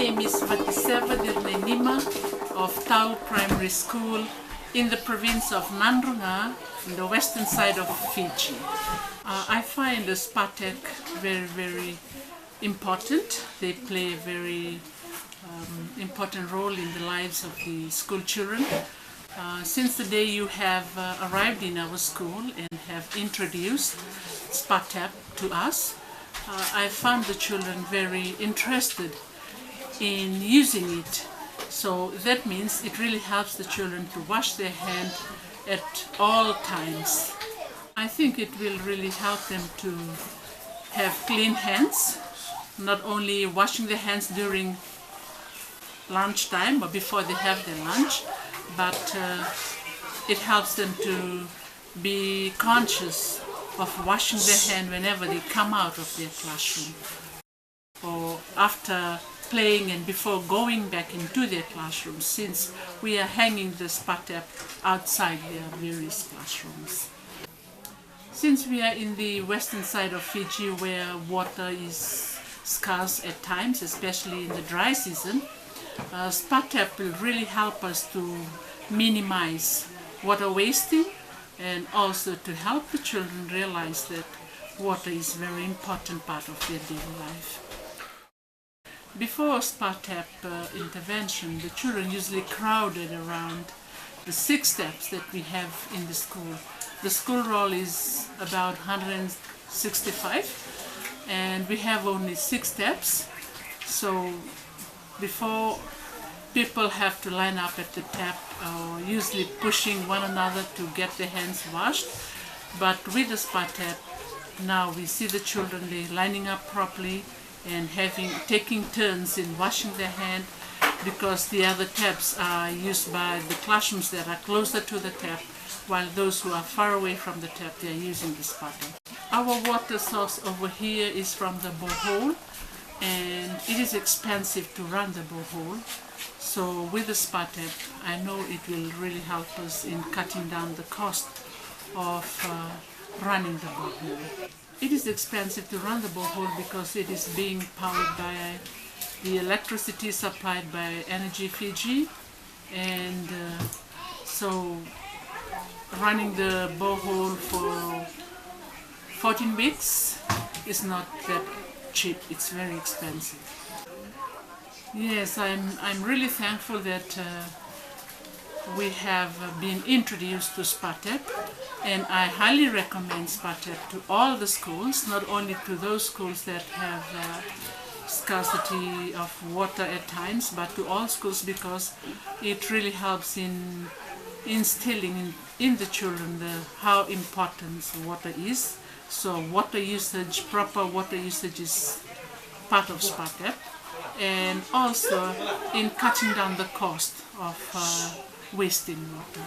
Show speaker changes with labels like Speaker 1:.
Speaker 1: name is Vatiseva Dirnenima of Tau Primary School in the province of Nandrunga, in the western side of Fiji. I find the SPATAP very, very important. They play a very important role in the lives of the school children. Since the day you have arrived in our school and have introduced SPATAP to us, I found the children very interested in using it. So that means it really helps the children to wash their hand at all times. I think it will really help them to have clean hands, not only washing their hands during lunchtime or before they have their lunch, but it helps them to be conscious of washing their hand whenever they come out of their classroom, or after playing and before going back into their classrooms, since we are hanging the SPATAP outside their various classrooms. Since we are in the western side of Fiji, where water is scarce at times, especially in the dry season, SPATAP will really help us to minimize water wasting and also to help the children realize that water is a very important part of their daily life. Before SPATAP intervention, the children usually crowded around the 6 steps that we have in the school. The school roll is about 165 and we have only 6 steps. So before, people have to line up at the tap, usually pushing one another to get their hands washed. But with the SPATAP, now we see the children, they lining up properly and taking turns in washing their hand, because the other taps are used by the classrooms that are closer to the tap, while those who are far away from the tap, they are using the SPATAP. Our water source over here is from the borehole, and it is expensive to run the borehole. So with the SPATAP, I know it will really help us in cutting down the cost of running the borehole. It is expensive to run the borehole because it is being powered by the electricity supplied by Energy Fiji, and so running the borehole for 14 weeks is not that cheap. It's very expensive. Yes, I'm really thankful that we have been introduced to SPATAP, and I highly recommend SPATAP to all the schools, not only to those schools that have scarcity of water at times, but to all schools, because it really helps in instilling in the children how important water is. So water usage, proper water usage is part of SPATAP, and also in cutting down the cost of wasting water.